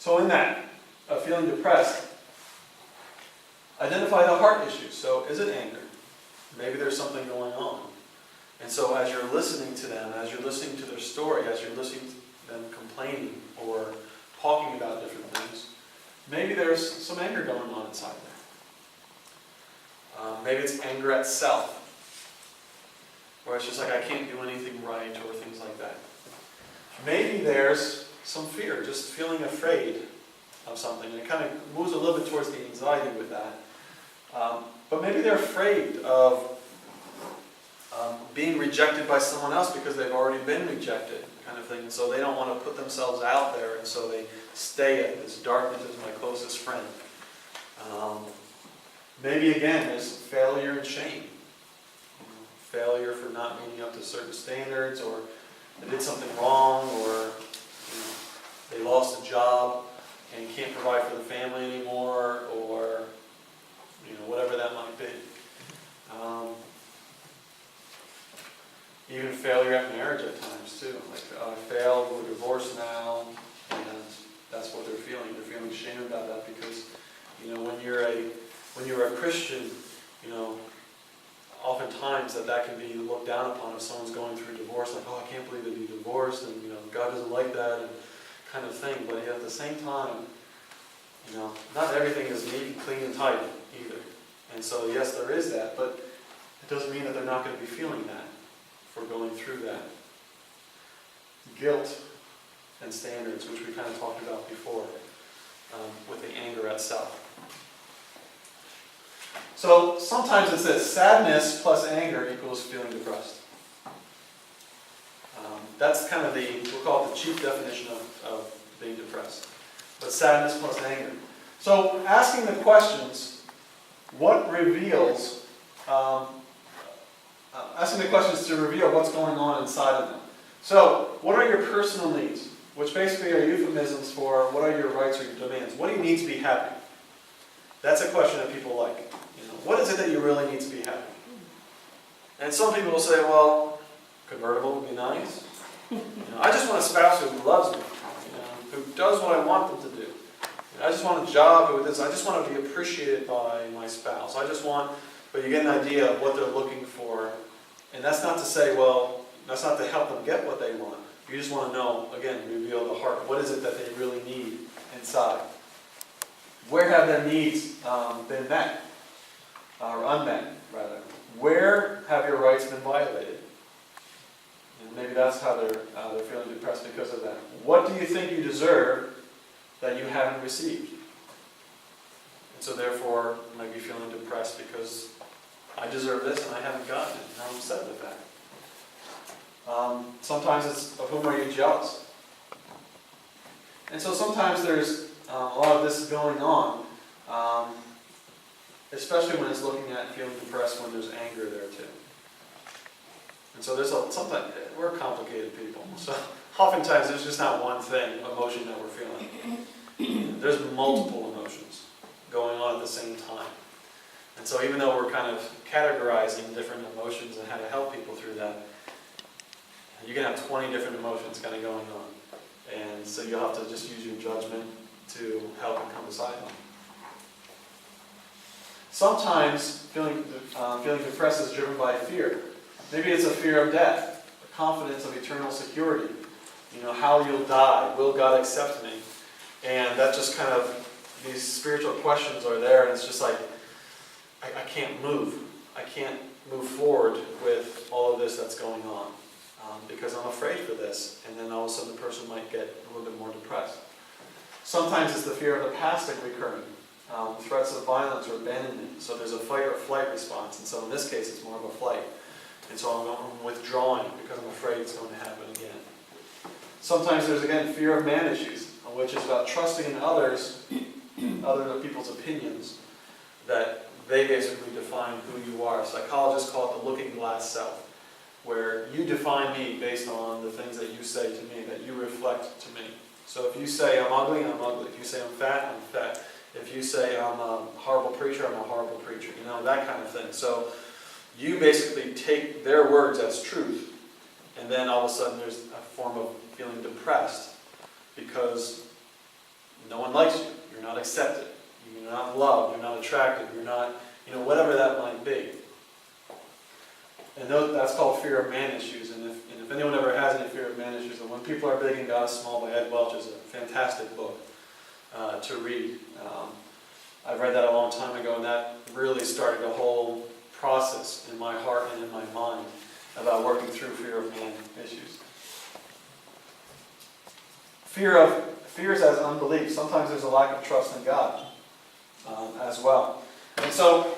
So in that, feeling depressed, identify the heart issues. So is it anger? Maybe there's something going on. And so as you're listening to them, as you're listening to their story, as you're listening to them complaining or talking about different things, maybe there's some anger going on inside there. Maybe it's anger at self, where it's just like, I can't do anything right, or things like that. Maybe there's some fear, just feeling afraid of something. And it kind of moves a little bit towards the anxiety with that. But maybe they're afraid of being rejected by someone else because they've already been rejected, kind of thing. And so they don't want to put themselves out there, and so they stay at this darkness as my closest friend. Maybe again, there's failure and shame. Failure for not meeting up to certain standards, or they did something wrong, or they lost a job and can't provide for the family anymore, or whatever that might be. Even failure at marriage at times too. Like, I failed, we're divorced now, and that's what they're feeling. They're feeling shame about that because, when you're a Christian, oftentimes that can be looked down upon if someone's going through a divorce. Like, oh, I can't believe they'd be divorced, and God doesn't like that, and kind of thing. But at the same time, not everything is neat, clean, and tidy either. And so yes, there is that, but it doesn't mean that they're not going to be feeling that for going through that. Guilt and standards, which we kind of talked about before, with the anger at self. So sometimes it's this: sadness plus anger equals feeling depressed. That's kind of we'll call it the chief definition of being depressed. But sadness plus anger. So asking the questions, what reveals, asking the questions to reveal what's going on inside of them. So, what are your personal needs? Which basically are euphemisms for what are your rights or your demands. What do you need to be happy? That's a question that people like. What is it that you really need to be happy? And some people will say, well, convertible would be nice. I just want a spouse who loves me, who does what I want them to do. I just want a job who does. I just want to be appreciated by my spouse. But you get an idea of what they're looking for. And that's not to say, well, that's not to help them get what they want. You just want to know, again, reveal the heart. What is it that they really need inside? Where have their needs been met? Or unmet, rather. Where have your rights been violated? And maybe that's how they're feeling depressed because of that. What do you think you deserve that you haven't received? And so therefore, you might be feeling depressed because I deserve this and I haven't gotten it. And I'm upset with that. Sometimes it's, of whom are you jealous? And so sometimes there's a lot of this going on. Especially when it's looking at feeling depressed when there's anger there too. And so sometimes we're complicated people. So oftentimes there's just not one emotion that we're feeling. There's multiple emotions going on at the same time. And so even though we're kind of categorizing different emotions and how to help people through that, you can have 20 different emotions kind of going on. And so you'll have to just use your judgment to help and come beside them. Sometimes feeling depressed is driven by fear. Maybe it's a fear of death, a confidence of eternal security. How you'll die, will God accept me? And that just kind of, these spiritual questions are there, and it's just like, I can't move. I can't move forward with all of this that's going on because I'm afraid for this. And then all of a sudden the person might get a little bit more depressed. Sometimes it's the fear of the past recurring. Threats of violence or abandonment. So there's a fight or flight response. And so in this case, it's more of a flight. And so I'm withdrawing because I'm afraid it's going to happen again. Sometimes there's, again, fear of man issues, which is about trusting in others, other people's opinions, that they basically define who you are. Psychologists call it the looking glass self, where you define me based on the things that you say to me, that you reflect to me. So if you say I'm ugly, I'm ugly. If you say I'm fat, I'm fat. If you say I'm a horrible preacher, I'm a horrible preacher. That kind of thing. So you basically take their words as truth, and then all of a sudden there's a form of feeling depressed because No one likes you. You're not accepted. You're not loved. You're not attractive. You're not, whatever that might be. And that's called Fear of Man Issues. And if anyone ever has any fear of man issues, When People Are Big and God Is Small by Ed Welch is a fantastic book to read. I read that a long time ago, and that really started a whole process in my heart and in my mind about working through fear of man issues. Fear is as unbelief. Sometimes there's a lack of trust in God as well. And so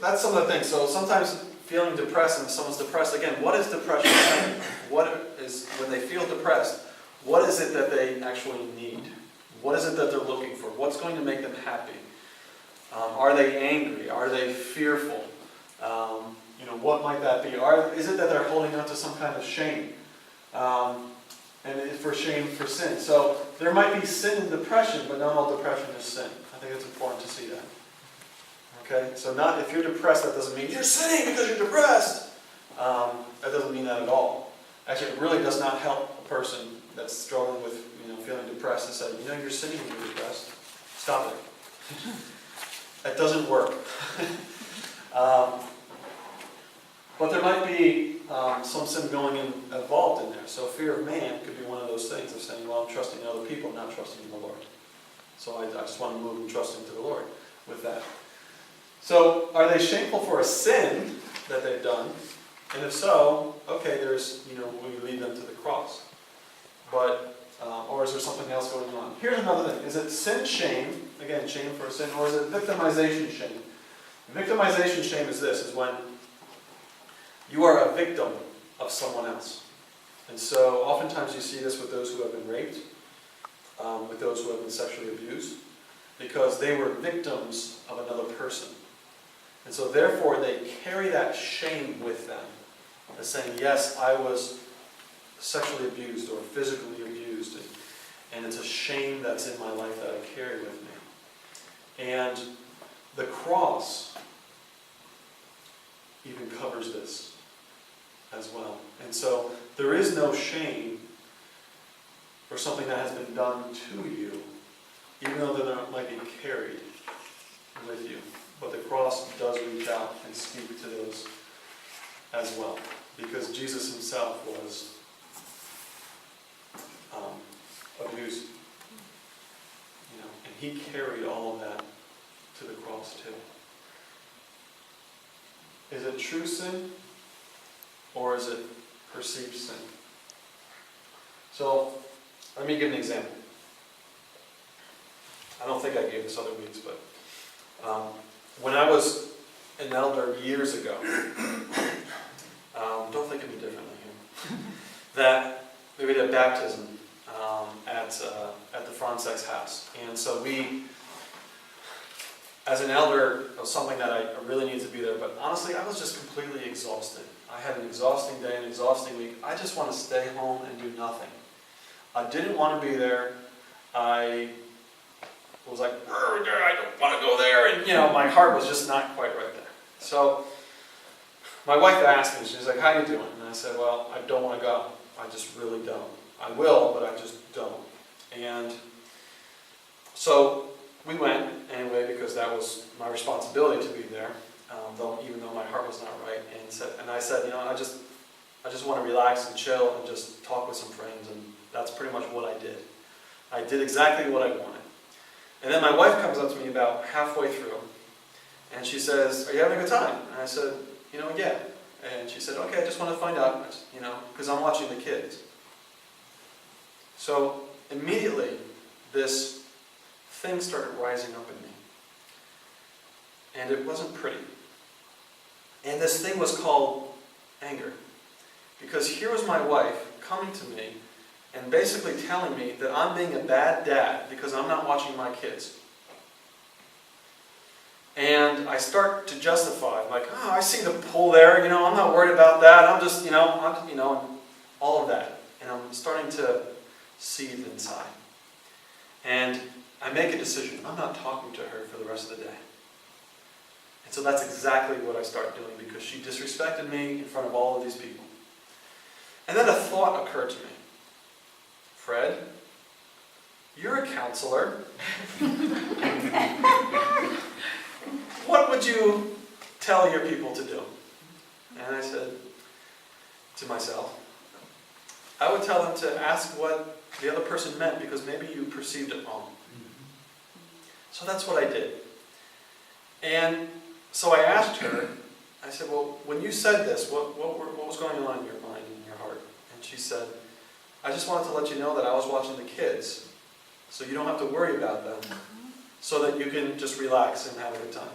that's some of the things. So sometimes feeling depressed, and if someone's depressed, again, what is depression? What is, when they feel depressed, what is it that they actually need? What is it that they're looking for? What's going to make them happy? Are they angry? Are they fearful? What might that be? Is it that they're holding on to some kind of shame? And for shame for sin. So there might be sin in depression, but not all depression is sin. I think it's important to see that. Okay? So if you're depressed, that doesn't mean you're sinning because you're depressed. That doesn't mean that at all. Actually, it really does not help a person that's struggling with feeling depressed to say, you're sinning when you're depressed. Stop it. That doesn't work. But there might be some sin involved in there. So fear of man could be one of those things of saying, well, I'm trusting in other people, not trusting in the Lord. So I just want to move and trust into the Lord with that. So are they shameful for a sin that they've done? And if so, okay, we lead them to the cross. But or is there something else going on? Here's another thing. Is it sin shame, again, shame for a sin, or is it victimization shame? Victimization shame is this, is when you are a victim of someone else. And so oftentimes you see this with those who have been raped, with those who have been sexually abused, because they were victims of another person. And so therefore they carry that shame with them, as saying, yes, I was sexually abused or physically abused, and it's a shame that's in my life that I carry with me. And the cross even covers this as well. And so there is no shame for something that has been done to you, even though that might be carried with you. But the cross does reach out and speak to those as well, because Jesus himself was abused, and he carried all of that to the cross too. Is it true sin, or is it perceived sin? So, let me give an example. I don't think I gave this other weeks, but when I was an elder years ago, don't think of me differently here, that we did a baptism at the Fransek's house. And so we, as an elder, it was something that I really needed to be there, but honestly, I was just completely exhausted. I had an exhausting day, an exhausting week. I just want to stay home and do nothing. I didn't want to be there. I was like, I don't want to go there, and my heart was just not quite right there. So my wife asked me, she's like, how are you doing? And I said, well, I don't want to go. I just really don't. I will, but I just don't. And so we went anyway, because that was my responsibility to be there, even though my heart was not right. And I said, I just want to relax and chill and just talk with some friends, and that's pretty much what I did. I did exactly what I wanted. And then my wife comes up to me about halfway through, and she says, are you having a good time? And I said, yeah. And she said, okay, I just want to find out, because I'm watching the kids. So immediately, this thing started rising up in me. And it wasn't pretty. And this thing was called anger. Because here was my wife coming to me and basically telling me that I'm being a bad dad because I'm not watching my kids. And I start to justify, like, I see the pull there, I'm not worried about that, I'm just, all of that. And I'm starting to seethe inside. And I make a decision. I'm not talking to her for the rest of the day. And so that's exactly what I start doing, because she disrespected me in front of all of these people. And then a thought occurred to me. Fred, you're a counselor. What would you tell your people to do? And I said to myself, I would tell them to ask what the other person meant, because maybe you perceived it wrong. So that's what I did. And so I asked her, I said, well, when you said this, what was going on in your mind and your heart? And she said, I just wanted to let you know that I was watching the kids, so you don't have to worry about them, so that you can just relax and have a good time.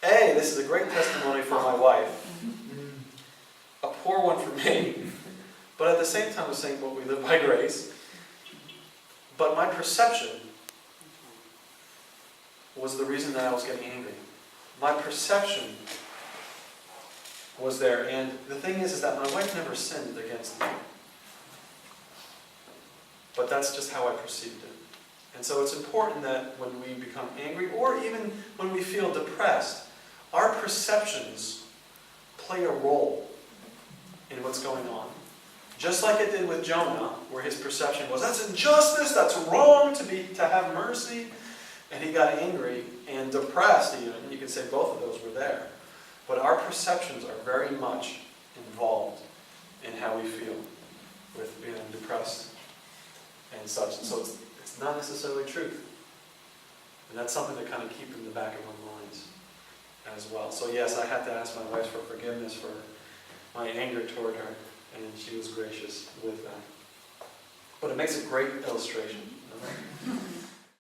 This is a great testimony for my wife. A poor one for me. But at the same time, I was saying, well, we live by grace. But my perception was the reason that I was getting angry. My perception was there. And the thing is that my wife never sinned against me. But that's just how I perceived it. And so it's important that when we become angry, or even when we feel depressed, our perceptions play a role in what's going on. Just like it did with Jonah, where his perception was, that's injustice, that's wrong to have mercy. And he got angry and depressed even. You could say both of those were there. But our perceptions are very much involved in how we feel with being depressed and such. And so it's not necessarily truth. And that's something to kind of keep in the back of our minds as well. So yes, I had to ask my wife for forgiveness for my anger toward her, and she was gracious with that. But it makes a great illustration.